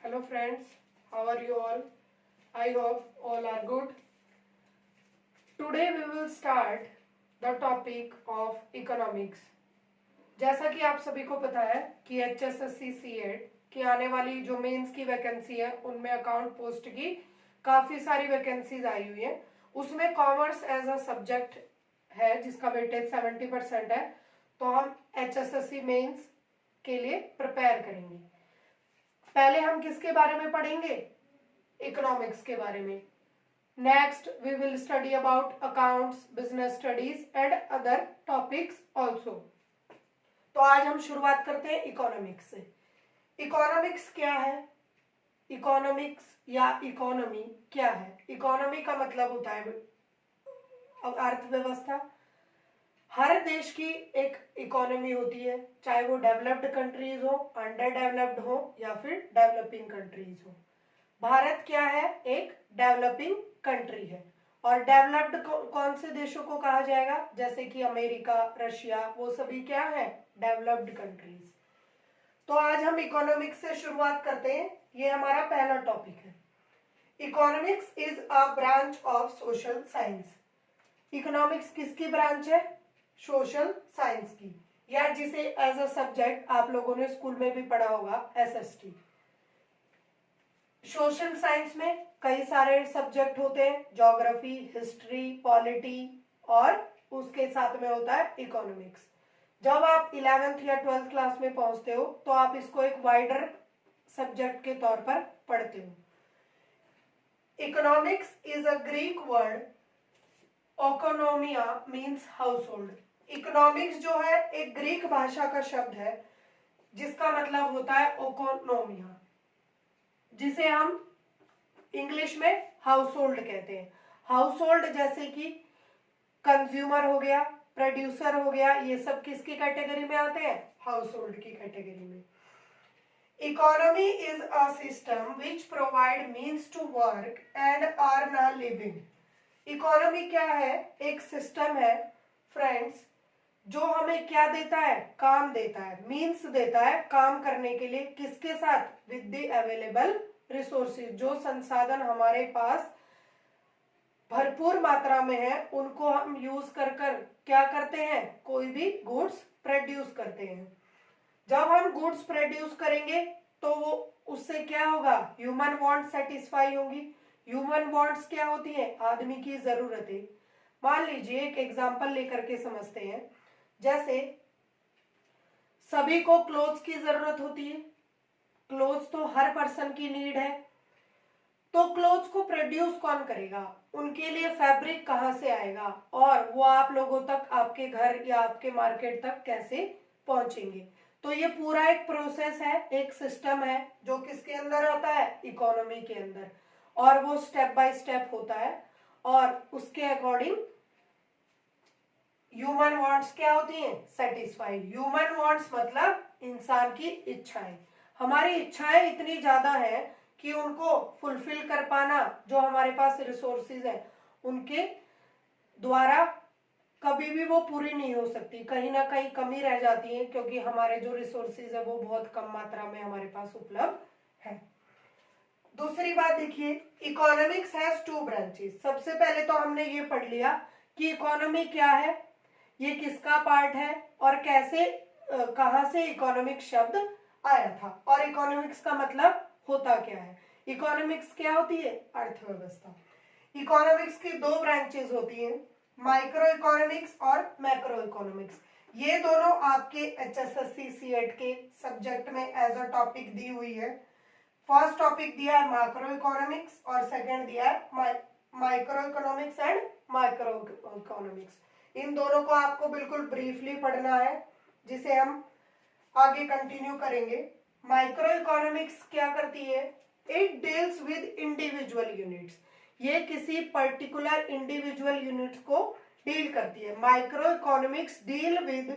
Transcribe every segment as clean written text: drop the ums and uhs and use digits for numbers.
Hello friends, how are you all? I hope all are good. Today we will start the topic of economics. जैसा कि आप सभी को पता है कि HSSC CET की आने वाली जो मेंस की वैकेंसी है उनमें अकाउंट पोस्ट की काफ़ी सारी वैकेंसीज आई हुई हैं। उसमें कॉमर्स एज अ सब्जेक्ट है जिसका वेटेज 70% है, तो हम HSSC मेंस के लिए प्रिपेयर करेंगे। पहले हम किसके बारे में पढ़ेंगे? इकोनॉमिक्स के बारे में। Next we will study about accounts, business studies and other topics also. तो आज हम शुरुआत करते हैं इकोनॉमिक्स से। इकोनॉमिक्स क्या है? इकोनॉमिक्स या इकोनॉमी क्या है? इकोनॉमी का मतलब होता है अर्थव्यवस्था। हर देश की एक इकोनॉमी होती है, चाहे वो डेवलप्ड कंट्रीज हो, अंडर डेवलप्ड हो या फिर डेवलपिंग कंट्रीज हो। भारत क्या है? एक डेवलपिंग कंट्री है। और डेवलप्ड कौन से देशों को कहा जाएगा? जैसे कि अमेरिका, रशिया, वो सभी क्या है? Developed countries. तो आज हम इकोनॉमिक्स से शुरुआत करते हैं। ये हमारा पहला टॉपिक है। Economics is a branch of social science. Economics किसकी ब्रांच है? सोशल साइंस की, या जिसे एज अ सब्जेक्ट आप लोगों ने स्कूल में भी पढ़ा होगा, SST। सोशल साइंस में कई सारे सब्जेक्ट होते हैं, ज्योग्राफी, हिस्ट्री, पॉलिटी और उसके साथ में होता है इकोनॉमिक्स। जब आप 11th या 12th क्लास में पहुंचते हो तो आप इसको एक वाइडर सब्जेक्ट के तौर पर पढ़ते हो। Economics is a Greek word, oikonomia means household. Economics जो है एक ग्रीक भाषा का शब्द है जिसका मतलब होता है ओकोनोमिया, जिसे हम इंग्लिश में हाउस होल्ड कहते हैं। हाउस होल्ड जैसे कि कंज्यूमर हो गया, प्रोड्यूसर हो गया, ये सब किसकी कैटेगरी में आते हैं? हाउस होल्ड की कैटेगरी में। Economy is a system which provide means to work and earn a living. Economy क्या है? एक सिस्टम है फ्रेंड्स जो हमें क्या देता है? काम देता है, मीन्स देता है काम करने के लिए। किसके साथ? With the available resources. जो संसाधन हमारे पास भरपूर मात्रा में है उनको हम यूज कर क्या करते हैं? कोई भी गुड्स प्रोड्यूस करते हैं। जब हम गुड्स प्रोड्यूस करेंगे तो वो उससे क्या होगा? ह्यूमन वांट सेटिस्फाई होंगी। ह्यूमन वांट्स क्या होती है? आदमी की जरूरतें। मान लीजिए एक एग्जांपल लेकर के समझते हैं। जैसे सभी को क्लोथ्स की जरूरत होती है, क्लोथ्स तो हर पर्सन की नीड है, तो क्लोथ्स को प्रोड्यूस कौन करेगा? उनके लिए फैब्रिक कहाँ से आएगा और वो आप लोगों तक, आपके घर या आपके मार्केट तक कैसे पहुंचेंगे? तो ये पूरा एक प्रोसेस है, एक सिस्टम है जो किसके अंदर आता है? इकोनॉमी के अंदर। और वो स्टेप बाय स्टेप होता है और उसके अकॉर्डिंग ह्यूमन वांट्स क्या होती हैं? सेटिस्फाइड। ह्यूमन वांट्स मतलब इंसान की इच्छाएं। हमारी इच्छाएं इतनी ज्यादा है कि उनको फुलफिल कर पाना जो हमारे पास रिसोर्सेज है उनके द्वारा कभी भी वो पूरी नहीं हो सकती, कहीं ना कहीं कमी रह जाती है, क्योंकि हमारे जो रिसोर्सेज है वो बहुत कम मात्रा में हमारे पास उपलब्ध है। दूसरी बात देखिए, इकोनॉमिक्स हैज टू ब्रांचेस। सबसे पहले तो हमने ये पढ़ लिया कि इकोनॉमी क्या है, ये किसका पार्ट है और कैसे कहां से इकोनॉमिक्स शब्द आया था, और इकोनॉमिक्स का मतलब होता क्या है। इकोनॉमिक्स क्या होती है? अर्थव्यवस्था। इकोनॉमिक्स की दो ब्रांचेस होती हैं, माइक्रो इकोनॉमिक्स और मैक्रो इकोनॉमिक्स। ये दोनों आपके HSSC CET के सब्जेक्ट में एज अ टॉपिक दी हुई है। फर्स्ट टॉपिक दिया है मैक्रो इकोनॉमिक्स और सेकंड दिया है micro economics and micro economics. इन दोनों को आपको बिल्कुल ब्रीफली पढ़ना है, जिसे हम आगे कंटिन्यू करेंगे। माइक्रो इकोनॉमिक्स क्या करती है? It deals with individual units. ये किसी पर्टिकुलर इंडिविजुअल यूनिट्स को डील करती है। Micro economics deal with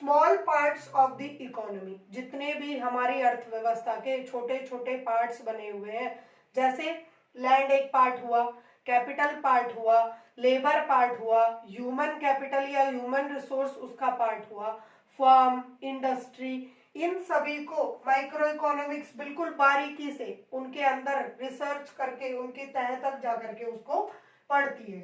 small parts of the economy. जितने भी हमारी अर्थव्यवस्था के छोटे छोटे पार्ट्स बने हुए हैं, जैसे लैंड एक पार्ट हुआ, कैपिटल पार्ट हुआ, लेबर पार्ट हुआ, ह्यूमन कैपिटल या ह्यूमन रिसोर्स उसका पार्ट हुआ, फर्म, इंडस्ट्री, इन सभी को माइक्रो इकोनॉमिक्स बिल्कुल बारीकी से उनके अंदर रिसर्च करके उनके तह तक जा करके उसको पढ़ती है।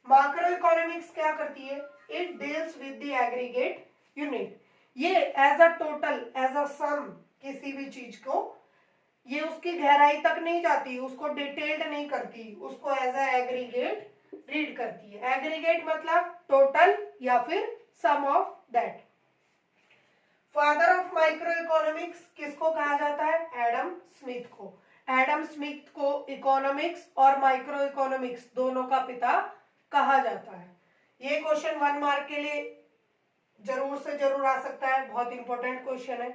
मैक्रो इकोनॉमिक्स क्या करती है? It deals with the aggregate unit. ये as a total, as a sum किसी भी चीज को, ये उसकी गहराई तक नहीं जाती, उसको डिटेल्ड नहीं करती, उसको एज अ एग्रीगेट रीड करती है। एग्रीगेट मतलब टोटल या फिर sum of that. Father of micro economics किसको कहा जाता है? एडम स्मिथ को। एडम स्मिथ को इकोनॉमिक्स और माइक्रो इकोनॉमिक्स दोनों का पिता कहा जाता है। ये क्वेश्चन 1 मार्क के लिए जरूर से जरूर आ सकता है, बहुत इंपॉर्टेंट क्वेश्चन है।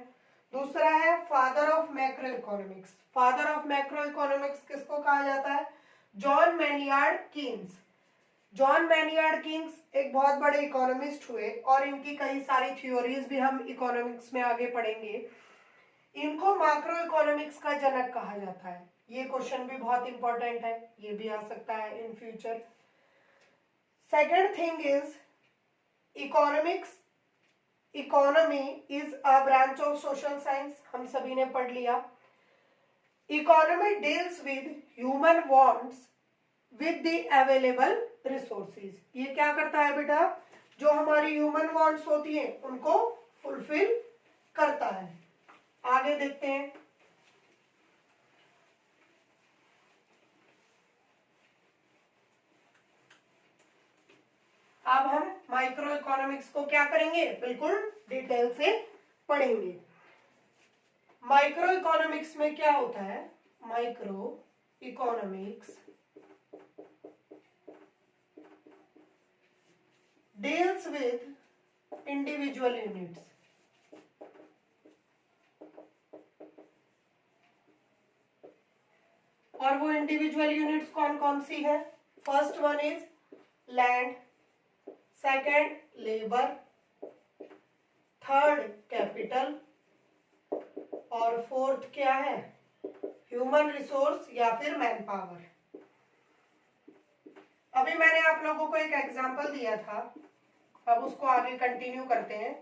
दूसरा है father of macro economics. Father of macro economics किसको कहा जाता है? John Maynard Keynes. John Maynard Keynes एक बहुत बड़े इकोनॉमिस्ट हुए और इनकी कई सारी थ्योरीज भी हम इकोनॉमिक्स में आगे पढ़ेंगे। इनको मैक्रो इकोनॉमिक्स का जनक कहा जाता है। ये क्वेश्चन भी बहुत इंपॉर्टेंट है, ये भी आ सकता है in future. Second thing is economics. Economy is a branch of social science, हम सभी ने पढ़ लिया। Economy deals with human wants with the available resources. ये क्या करता है बेटा? जो हमारी ह्यूमन वांट्स होती है उनको फुलफिल करता है। आगे देखते हैं। अब हम माइक्रो इकोनॉमिक्स को क्या करेंगे? बिल्कुल डिटेल से पढ़ेंगे। माइक्रो इकोनॉमिक्स में क्या होता है? Micro economics deals with individual units. और वो इंडिविजुअल यूनिट्स कौन कौन सी है? First one is land, second labour, third capital और फोर्थ क्या है? ह्यूमन रिसोर्स या फिर मैन पावर। अभी मैंने आप लोगों को एक एग्जांपल दिया था, अब उसको आगे कंटिन्यू करते हैं,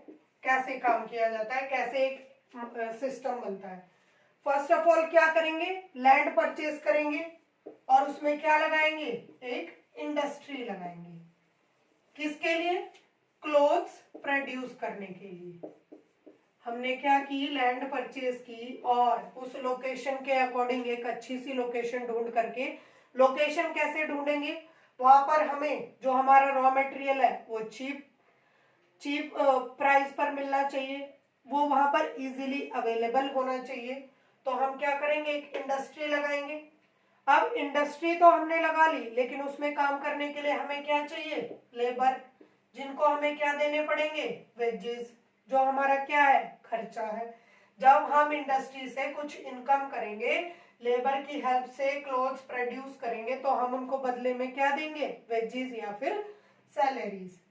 कैसे काम किया जाता है, कैसे एक सिस्टम बनता है। फर्स्ट ऑफ ऑल क्या करेंगे? लैंड परचेज करेंगे और उसमें क्या लगाएंगे? एक इंडस्ट्री लगाएंगे। किसके लिए? क्लोथ्स प्रोड्यूस करने के लिए। हमने क्या की? लैंड परचेज की और उस लोकेशन के अकॉर्डिंग एक अच्छी सी लोकेशन ढूंढ करके, लोकेशन कैसे ढूंढेंगे? वहां पर हमें जो हमारा रॉ मटेरियल है वो चीप प्राइस पर मिलना चाहिए, वो वहां पर इजीली अवेलेबल होना चाहिए। तो हम क्या करेंगे? एक इंडस्ट्री लगाएंगे। अब इंडस्ट्री तो हमने लगा ली, लेकिन उसमें काम करने के लिए हमें क्या चाहिए? लेबर, जिनको हमें क्या देने पड़ेंगे? वेजेस, जो हमारा क्या है? खर्चा है। जब हम इंडस्ट्री से कुछ इनकम करेंगे, लेबर की हेल्प से क्लोथ्स प्रोड्यूस करेंगे, तो हम उनको बदले में क्या देंगे? वेजेस या फिर सैलरीज।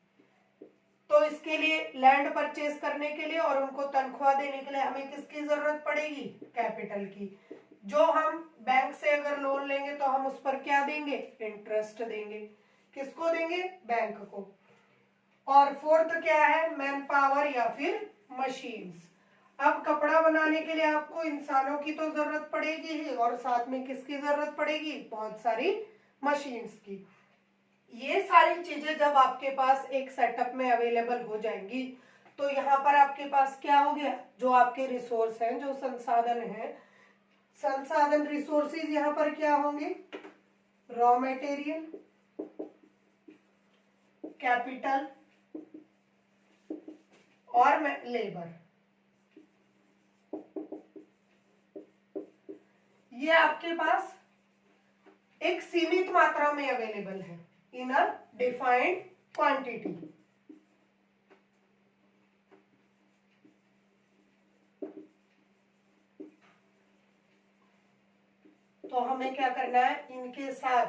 तो इसके लिए लैंड परचेज करने के लिए और उनको तनख्वाह देने के लिए हमें किसकी जरूरत पड़ेगी? कैपिटल की। जो हम बैंक से अगर लोन लेंगे तो हम उस पर क्या देंगे? इंटरेस्ट देंगे। किसको देंगे? बैंक को। और फोर्थ क्या है? मैन पावर या फिर मशीन्स। अब कपड़ा बनाने के लिए आपको इंसानों की तो जरूरत पड़ेगी ही, और साथ में किसकी जरूरत पड़ेगी? बहुत सारी मशीन्स की। ये सारी चीजें जब आपके पास एक सेटअप में अवेलेबल हो जाएंगी, तो यहाँ पर आपके पास क्या हो गया? जो आपके रिसोर्स हैं, जो संसाधन हैं, संसाधन रिसोर्सेज यहाँ पर क्या होंगे? रॉ मटेरियल, कैपिटल और लेबर। ये आपके पास एक सीमित मात्रा में अवेलेबल है, इन अ डिफाइंड क्वांटिटी। तो हमें क्या करना है? इनके साथ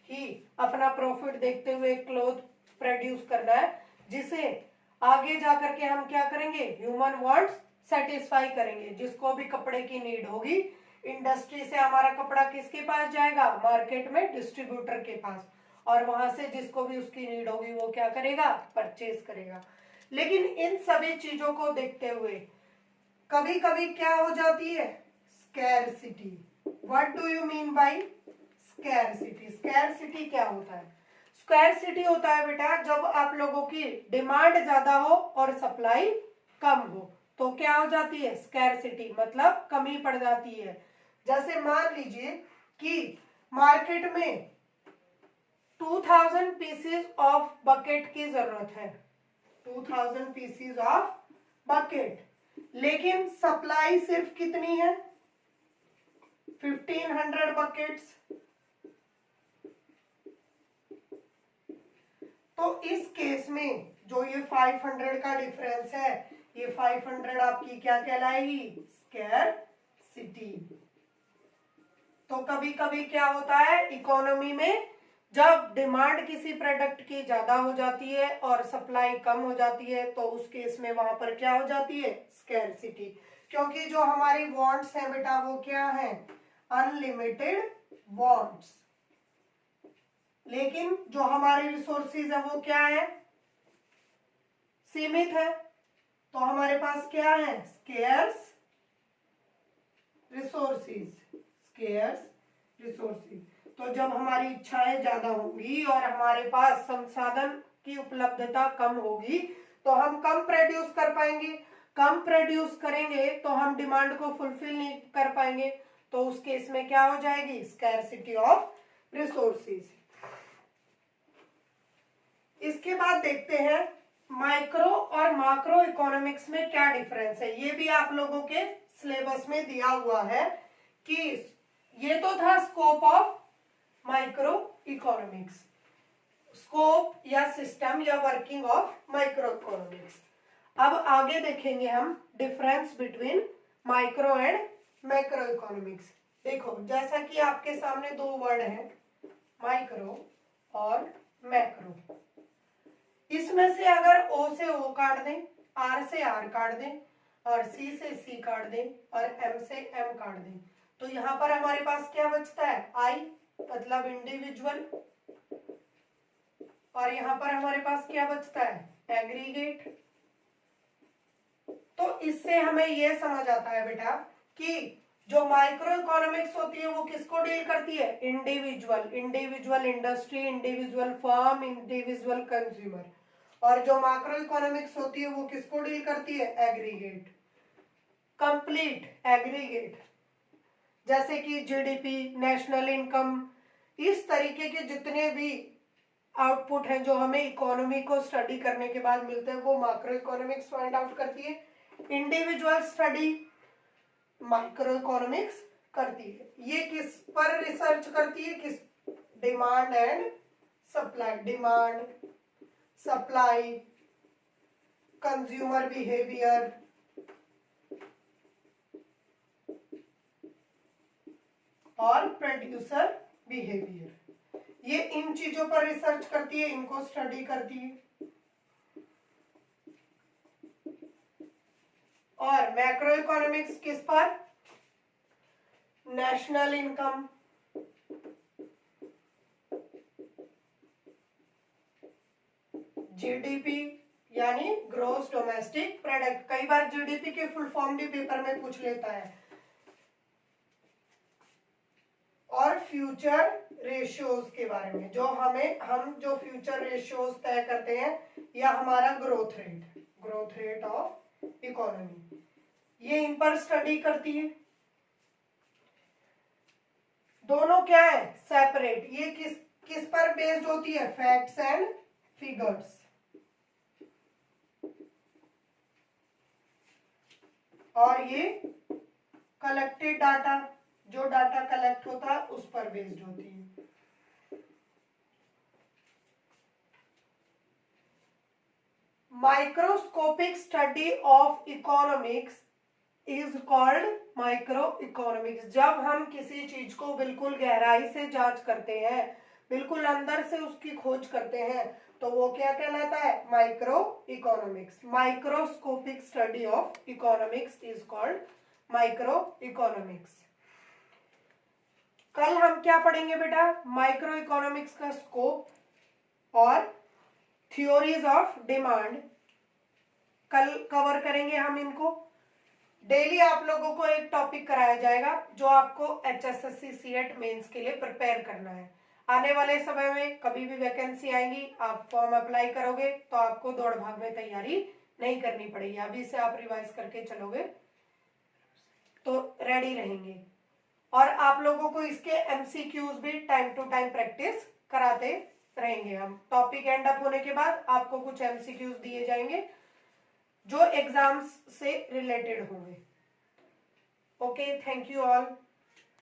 ही अपना प्रॉफिट देखते हुए क्लॉथ प्रोड्यूस करना है, जिसे आगे जाकर के हम क्या करेंगे? ह्यूमन वांट्स सेटिस्फाई करेंगे। जिसको भी कपड़े की नीड होगी, इंडस्ट्री से हमारा कपड़ा किसके पास जाएगा? मार्केट में डिस्ट्रीब्यूटर के पास, और वहां से जिसको भी उसकी नीड होगी वो क्या करेगा? परचेज करेगा। लेकिन इन सभी चीजों को देखते हुए कभी कभी क्या हो जाती है, scarcity. What do you mean by scarcity? Scarcity क्या होता है? स्कैरसिटी होता है बेटा जब आप लोगों की डिमांड ज्यादा हो और सप्लाई कम हो तो क्या हो जाती है, स्कैरसिटी, मतलब कमी पड़ जाती है। जैसे मान लीजिए कि मार्केट में 2000 पीसेस ऑफ बकेट की जरूरत है, 2000 पीसेस ऑफ बकेट, लेकिन सप्लाई सिर्फ कितनी है, 1500 बकेट्स। तो इस केस में जो ये 500 का डिफरेंस है, ये 500 आपकी क्या कहलाएगी, स्कैरसिटी। तो कभी कभी क्या होता है इकोनॉमी में, जब डिमांड किसी प्रोडक्ट की ज्यादा हो जाती है और सप्लाई कम हो जाती है तो उस केस में वहां पर क्या हो जाती है, स्कैरसिटी। क्योंकि जो हमारी वांट्स हैं बेटा वो क्या है, अनलिमिटेड वांट्स, लेकिन जो हमारी रिसोर्सेज है वो क्या है, सीमित है। तो हमारे पास क्या है, स्केयर्स रिसोर्सेज, स्केयर्स रिसोर्सेज। तो जब हमारी इच्छाएं ज्यादा होंगी और हमारे पास संसाधन की उपलब्धता कम होगी तो हम कम प्रोड्यूस कर पाएंगे, कम प्रोड्यूस करेंगे तो हम डिमांड को फुलफिल नहीं कर पाएंगे, तो उस केस में क्या हो जाएगी, स्कैरसिटी ऑफ रिसोर्सेज। इसके बाद देखते हैं माइक्रो और माक्रो इकोनॉमिक्स में क्या डिफरेंस है। ये भी आप लोगों के सिलेबस में दिया हुआ है कि ये तो था scope of micro economics, scope या सिस्टम या वर्किंग ऑफ माइक्रो इकोनॉमिक्स। अब आगे देखेंगे हम difference between micro and macro economics. देखो जैसा कि आपके सामने दो वर्ड हैं, माइक्रो और मैक्रो। इसमें से अगर ओ से ओ काट दें, आर से आर काट दें और सी से सी काट दें और एम से एम काट दें तो यहाँ पर हमारे पास क्या बचता है, आई मतलब इंडिविजुअल, और यहाँ पर हमारे पास क्या बचता है, एग्रीगेट। तो इससे हमें यह समझ आता है बेटा कि जो माइक्रो इकोनॉमिक्स होती है वो किसको डील करती है, individual, individual industry, individual firm, individual consumer, और जो मैक्रो इकोनॉमिक्स होती है वो किसको डील करती है, एग्रीगेट, कंप्लीट एग्रीगेट, जैसे कि जीडीपी, नेशनल इनकम, इस तरीके के जितने भी आउटपुट हैं जो हमें इकोनॉमी को स्टडी करने के बाद मिलते हैं वो मैक्रो इकोनॉमिक्स फाइंड आउट करती है। इंडिविजुअल स्टडी माइक्रो इकोनॉमिक्स करती है। ये किस पर रिसर्च करती है, किस, demand and supply, demand, supply, consumer behaviour और प्रोड्यूसर बिहेवियर, ये इन चीजों पर रिसर्च करती है, इनको स्टडी करती है। और मैक्रो इकोनॉमिक्स किस पर, नेशनल इनकम, जीडीपी यानी ग्रोस डोमेस्टिक प्रोडक्ट, कई बार जीडीपी के फुल फॉर्म भी पेपर में पूछ लेता है, और फ्यूचर रेशियोज के बारे में, जो हम जो फ्यूचर रेशियोज तय करते हैं या हमारा ग्रोथ रेट ऑफ इकोनॉमी, ये इन पर स्टडी करती है। दोनों क्या है, सेपरेट, ये किस पर बेस्ड होती है, फैक्ट्स एंड फिगर्स, और ये कलेक्टेड डाटा, जो डाटा कलेक्ट होता है उस पर बेस्ड होती है। Microscopic study of economics is called micro economics. जब हम किसी चीज को बिल्कुल गहराई से जांच करते हैं, बिल्कुल अंदर से उसकी खोज करते हैं तो वो क्या कहलाता है, micro economics. Microscopic study of economics is called micro economics. कल हम क्या पढ़ेंगे बेटा, माइक्रो इकोनॉमिक्स का स्कोप और थ्योरीज ऑफ डिमांड, कल कवर करेंगे हम इनको। डेली आप लोगों को एक टॉपिक कराया जाएगा जो आपको HSSC CET मेंस के लिए प्रिपेयर करना है। आने वाले समय में कभी भी वैकेंसी आएंगी, आप फॉर्म अप्लाई करोगे तो आपको दौड़ भाग में तैयारी नहीं करनी पड़ेगी। अभी से आप रिवाइज करके चलोगे तो रेडी रहेंगे। और आप लोगों को इसके MCQs भी टाइम टू टाइम प्रैक्टिस कराते रहेंगे। हम टॉपिक एंड अप होने के बाद आपको कुछ MCQs दिए जाएंगे जो एग्जाम्स से रिलेटेड होंगे। Okay, thank you all.